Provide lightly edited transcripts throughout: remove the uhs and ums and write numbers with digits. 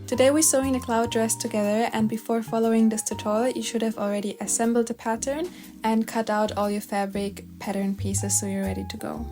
Today we're sewing the cloud dress together, and before following this tutorial you should have already assembled the pattern and cut out all your fabric pattern pieces so you're ready to go.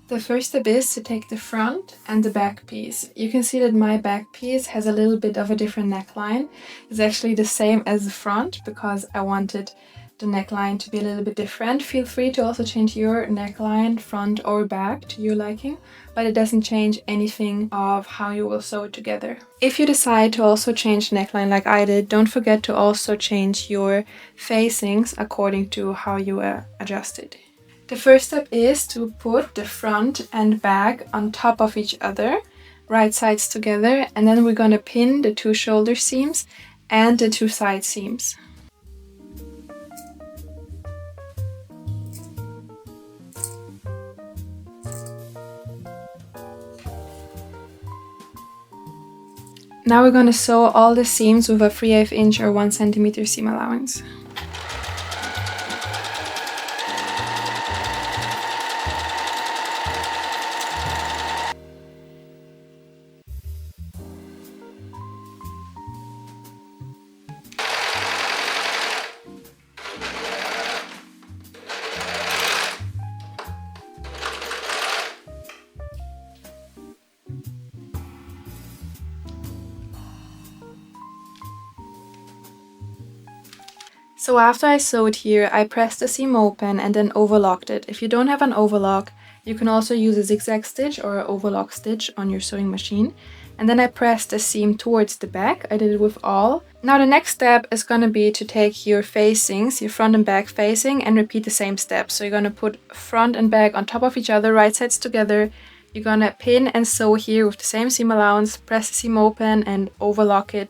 The first step is to take the front and the back piece. You can see that my back piece has a little bit of a different neckline. It's actually the same as the front because I wanted the neckline to be a little bit different. Feel free to also change your neckline front or back to your liking, but it doesn't change anything of how you will sew it together. If you decide to also change the neckline like I did, don't forget to also change your facings according to how you adjust it. The first step is to put the front and back on top of each other, right sides together, and then we're gonna pin the two shoulder seams and the two side seams. Now we're going to sew all the seams with a 3/8 inch or 1 centimeter seam allowance. So after I sewed here, I pressed the seam open and then overlocked it. If you don't have an overlock, you can also use a zigzag stitch or an overlock stitch on your sewing machine. And then I pressed the seam towards the back. I did it with all. Now the next step is going to be to take your facings, your front and back facing, and repeat the same steps. So you're going to put front and back on top of each other, right sides together. You're going to pin and sew here with the same seam allowance, press the seam open and overlock it.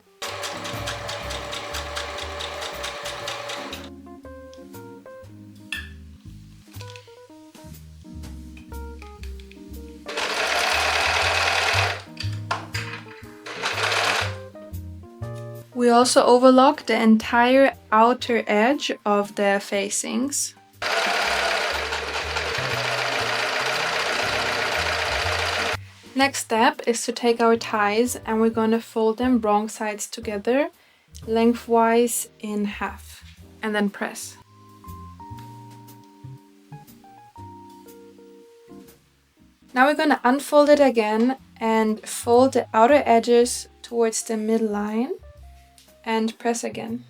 We also overlock the entire outer edge of the facings. Next step is to take our ties and we're gonna fold them wrong sides together, lengthwise in half, and then press. Now we're gonna unfold it again and fold the outer edges towards the midline and press again.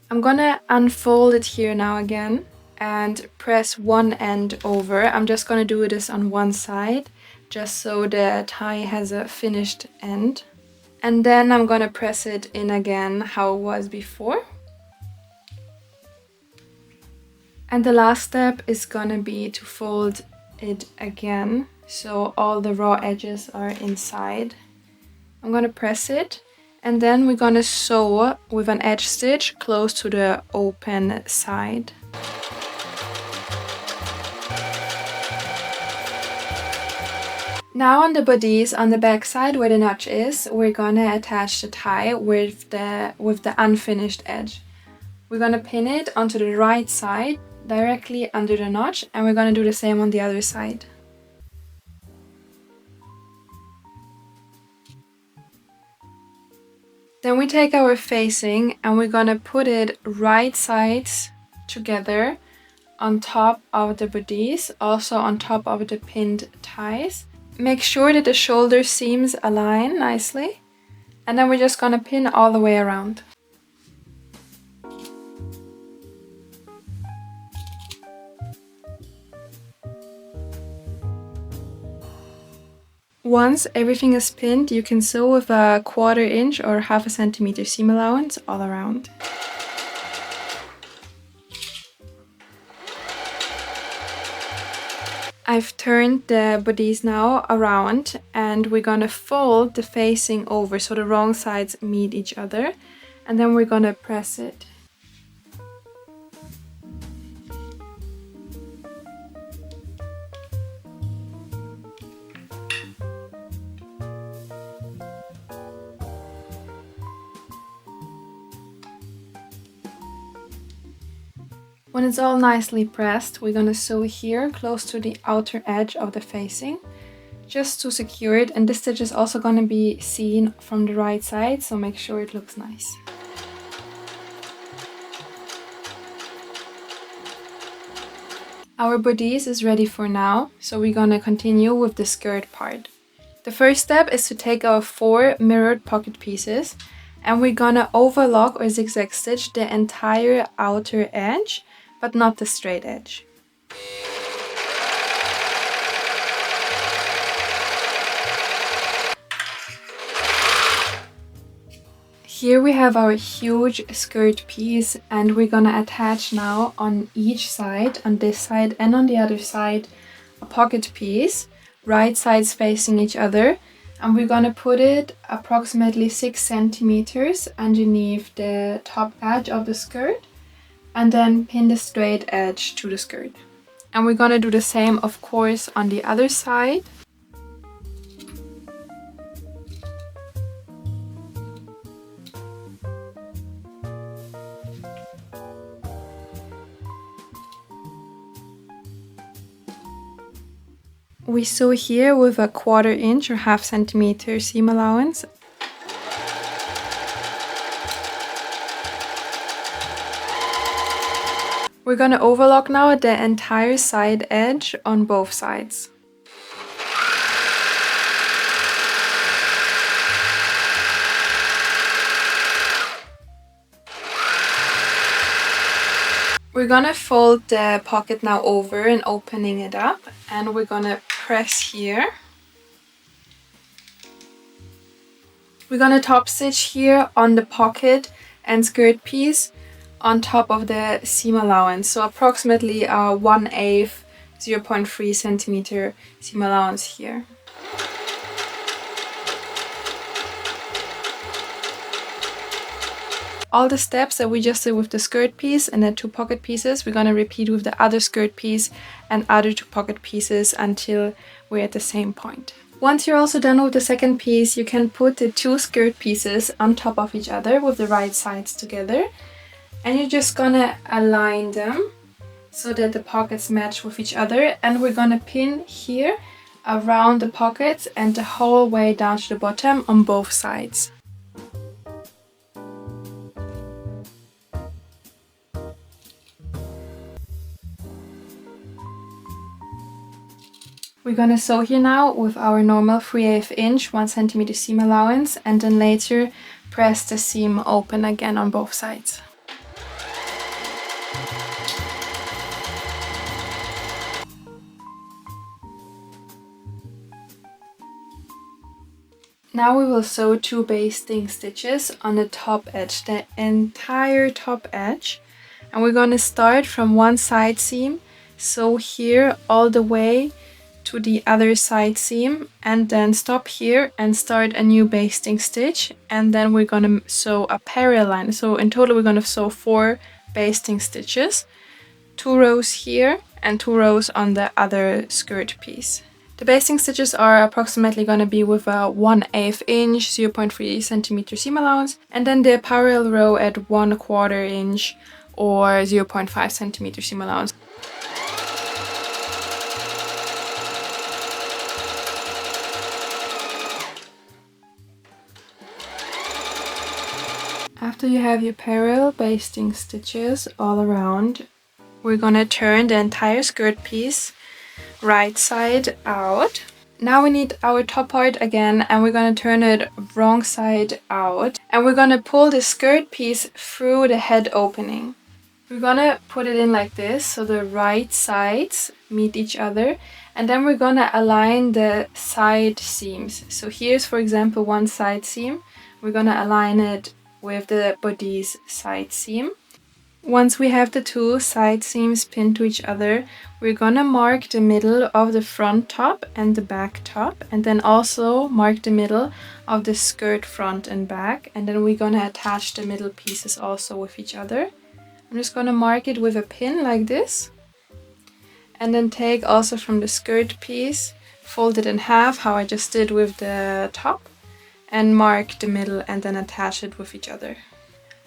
I'm gonna unfold it here now again and press one end over. I'm just gonna do this on one side just so the tie has a finished end. And then I'm gonna press it in again how it was before. And the last step is gonna be to fold it again so all the raw edges are inside. I'm gonna press it and then we're gonna sew with an edge stitch close to the open side. Now on the bodice, on the back side where the notch is, we're gonna attach the tie with the unfinished edge. We're gonna pin it onto the right side directly under the notch, and we're gonna do the same on the other side. Then we take our facing and we're gonna put it right sides together on top of the bodice, also on top of the pinned ties. Make sure that the shoulder seams align nicely, and then we're just gonna pin all the way around. Once everything is pinned, you can sew with a 1/4 inch or 1/2 centimeter seam allowance all around. I've turned the bodice now around and we're gonna fold the facing over so the wrong sides meet each other, and then we're gonna press it. When it's all nicely pressed, we're gonna sew here close to the outer edge of the facing, just to secure it, and this stitch is also gonna be seen from the right side, so make sure it looks nice. Our bodice is ready for now, so we're gonna continue with the skirt part. The first step is to take our 4 mirrored pocket pieces, and we're gonna overlock or zigzag stitch the entire outer edge, but not the straight edge. Here we have our huge skirt piece, and we're gonna attach now on each side, on this side and on the other side, a pocket piece, right sides facing each other, and we're gonna put it approximately 6 centimeters underneath the top edge of the skirt, and then pin the straight edge to the skirt. And we're gonna do the same, of course, on the other side. We sew here with a 1/4 inch or 1/2 centimeter seam allowance. We're gonna overlock now the entire side edge on both sides. We're gonna fold the pocket now over and opening it up, and we're gonna press here. We're gonna top stitch here on the pocket and skirt piece on top of the seam allowance, so approximately 1/8, 0.3 centimeter seam allowance here. All the steps that we just did with the skirt piece and the 2 pocket pieces, we're gonna repeat with the other skirt piece and other 2 pocket pieces until we're at the same point. Once you're also done with the second piece, you can put the 2 skirt pieces on top of each other with the right sides together, and you're just gonna align them so that the pockets match with each other, and we're gonna pin here around the pockets and the whole way down to the bottom on both sides. We're gonna sew here now with our normal 3/8 inch 1 centimeter seam allowance, and then later press the seam open again on both sides. Now we will sew 2 basting stitches on the top edge, the entire top edge, and we're gonna start from one side seam, sew here all the way to the other side seam, and then stop here and start a new basting stitch, and then we're gonna sew a parallel line. So in total we're gonna sew 4 basting stitches, 2 rows here and 2 rows on the other skirt piece. The basting stitches are approximately gonna be with a 1/8 inch 0.3 centimeter seam allowance, and then the parallel row at 1/4 inch or 0.5 centimeter seam allowance. After you have your parallel basting stitches all around, we're gonna turn the entire skirt piece right side out. Now we need our top part again, and we're gonna turn it wrong side out, and we're gonna pull the skirt piece through the head opening. We're gonna put it in like this so the right sides meet each other, and then we're gonna align the side seams. So here's, for example, one side seam. We're gonna align it with the bodice side seam. Once we have the 2 side seams pinned to each other, we're gonna mark the middle of the front top and the back top, and then also mark the middle of the skirt front and back, and then we're gonna attach the middle pieces also with each other. I'm just gonna mark it with a pin like this, and then take also from the skirt piece, fold it in half, how I just did with the top, and mark the middle and then attach it with each other.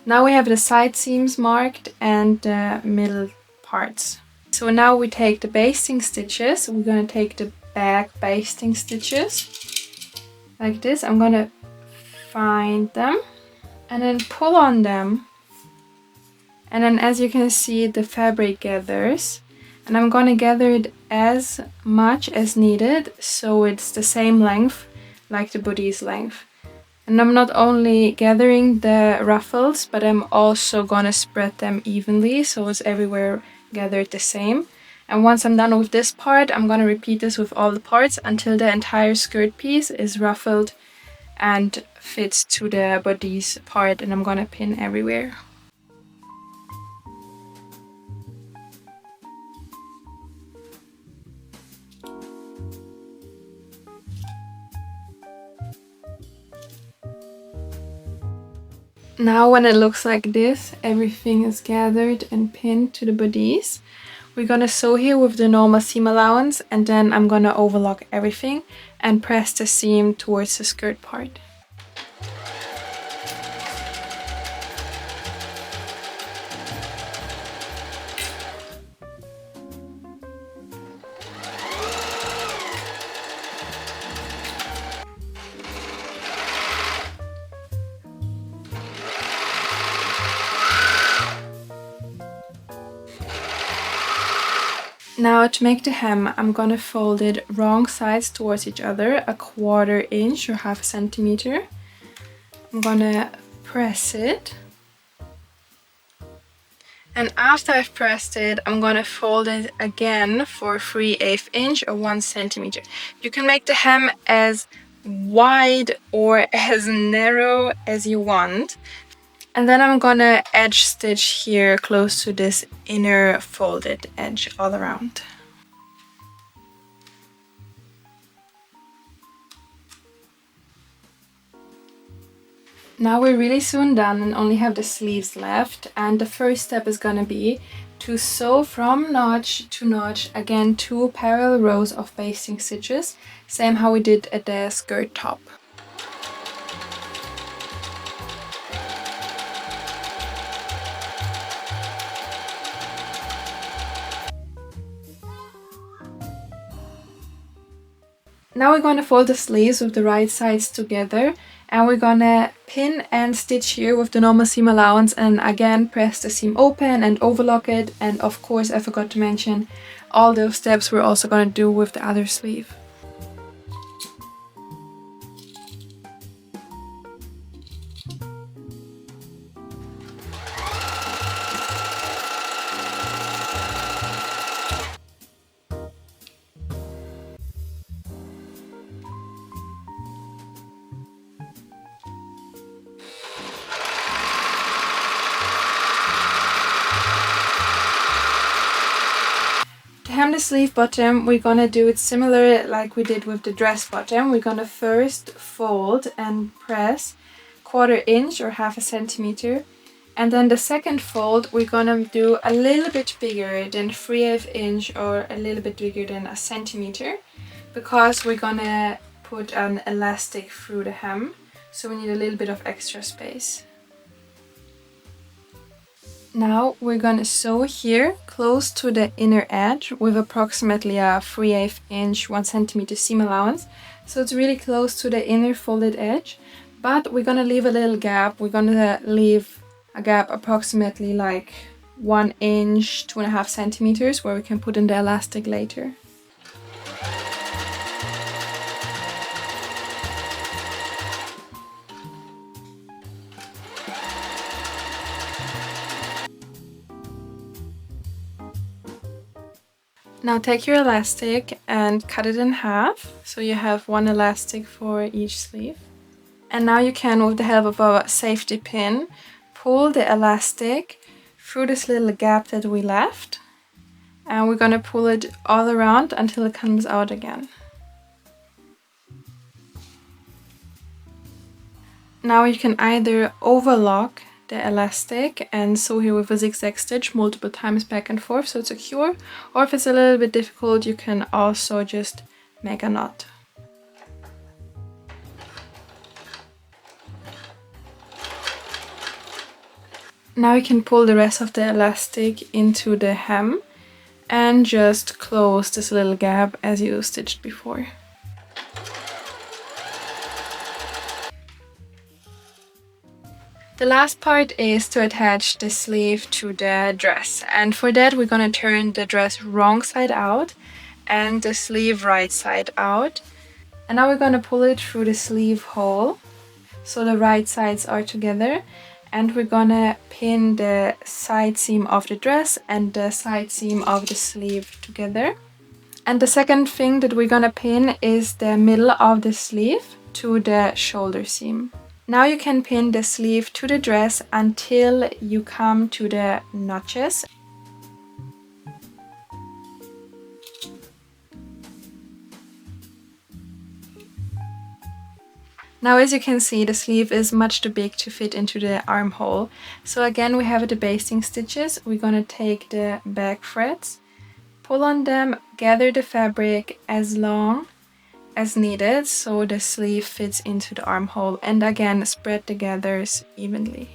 Now we have the side seams marked and the middle parts. So now we take the basting stitches. We're going to take the back basting stitches like this. I'm going to find them and then pull on them. And then as you can see, the fabric gathers. And I'm going to gather it as much as needed, so it's the same length like the bodice length. And I'm not only gathering the ruffles, but I'm also going to spread them evenly, so it's everywhere gathered the same. And once I'm done with this part, I'm going to repeat this with all the parts until the entire skirt piece is ruffled and fits to the bodice part, and I'm going to pin everywhere. Now when it looks like this, everything is gathered and pinned to the bodice. We're gonna sew here with the normal seam allowance, and then I'm gonna overlock everything and press the seam towards the skirt part. Now to make the hem, I'm gonna fold it wrong sides towards each other, 1/4 inch or 1/2 centimeter. I'm gonna press it. And after I've pressed it, I'm gonna fold it again for 3/8 inch or 1 centimeter. You can make the hem as wide or as narrow as you want. And then I'm gonna edge stitch here close to this inner folded edge all around. Now we're really soon done and only have the sleeves left, and the first step is gonna be to sew from notch to notch, again 2 parallel rows of basting stitches, same how we did at the skirt top. Now we're going to fold the sleeves with the right sides together, and we're gonna pin and stitch here with the normal seam allowance, and again press the seam open and overlock it. And of course, I forgot to mention, all those steps we're also gonna do with the other sleeve. To hem the sleeve bottom, we're gonna do it similar like we did with the dress bottom. We're gonna first fold and press 1/4 inch or 1/2 centimeter. And then the second fold, we're gonna do a little bit bigger than 3/8 inch or a little bit bigger than a centimeter, because we're gonna put an elastic through the hem. So we need a little bit of extra space. Now we're gonna sew here close to the inner edge with approximately a 3/8 inch 1 centimeter seam allowance. So it's really close to the inner folded edge, but we're gonna leave a little gap. We're gonna leave a gap approximately like 1 inch, 2.5 centimeters, where we can put in the elastic later. Now take your elastic and cut it in half, so you have 1 elastic for each sleeve. And now you can, with the help of a safety pin, pull the elastic through this little gap that we left, and we're gonna pull it all around until it comes out again. Now you can either overlock the elastic and sew here with a zigzag stitch multiple times back and forth so it's secure, or if it's a little bit difficult, you can also just make a knot. Now you can pull the rest of the elastic into the hem and just close this little gap as you stitched before. The last part is to attach the sleeve to the dress, and for that we're gonna turn the dress wrong side out and the sleeve right side out. And now we're gonna pull it through the sleeve hole so the right sides are together, and we're gonna pin the side seam of the dress and the side seam of the sleeve together. And the second thing that we're gonna pin is the middle of the sleeve to the shoulder seam. Now you can pin the sleeve to the dress until you come to the notches. Now as you can see, the sleeve is much too big to fit into the armhole. So again, we have the basting stitches. We're gonna take the back threads, pull on them, gather the fabric as long as needed so the sleeve fits into the armhole, and again spread the gathers evenly.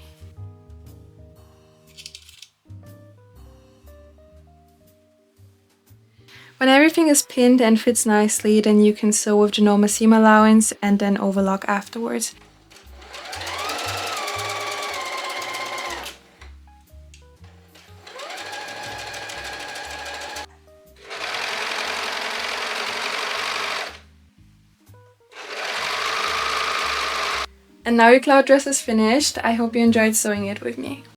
When everything is pinned and fits nicely, then you can sew with the normal seam allowance and then overlock afterwards. And now your cloud dress is finished. I hope you enjoyed sewing it with me.